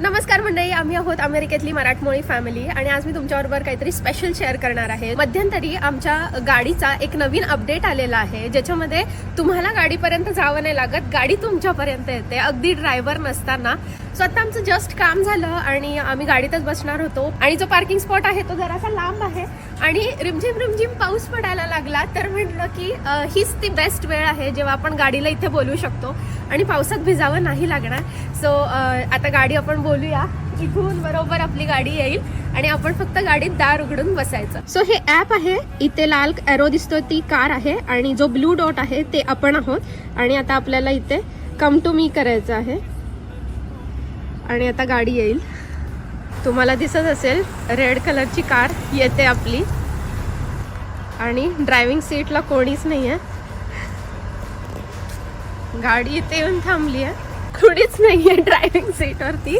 नमस्कार मंडळी, आम्ही आहोत अमेरिकेतली मराठमोळी फॅमिली आणि आज मी तुमच्याबरोबर काहीतरी स्पेशल शेअर करणार आहे। मध्यंतरी आमच्या गाडीचा एक नवीन अपडेट आलेला आहे, ज्याच्यामध्ये तुम्हाला गाडीपर्यंत जावं नाही लागत, गाडी तुमच्यापर्यंत येते अगदी ड्रायव्हर नसताना। सो आता आमचं जस्ट काम झालं आणि आम्ही गाडीतच बसणार होतो आणि जो पार्किंग स्पॉट आहे तो जरासा लांब आहे आणि रिमझिम पाऊस पडायला लागला, तर म्हटलं की हीच ती बेस्ट वेळ आहे जेव्हा आपण गाडीला इथे बोलवू शकतो आणि पावसात भिजावं नाही लागणार। सो आता गाडी आपण बोलूया, इथून बरोबर आपली गाडी येईल आणि आपण फक्त गाडीत दार उघडून बसायचं। सो हे ॲप आहे, इथे लाल एरो दिसतो ती कार आहे आणि जो ब्लू डॉट आहे ते आपण आहोत आणि आता आपल्याला इथे कम टू मी करायचं आहे आणि आता गाडी येईल। तुम्हाला दिसत असेल रेड कलरची कार येते आपली आणि ड्रायव्हिंग सीटला कोणीच नाही आहे, गाडी इथे येऊन थांबली आहे, कोणीच नाहीये ड्रायव्हिंग सीटवरती।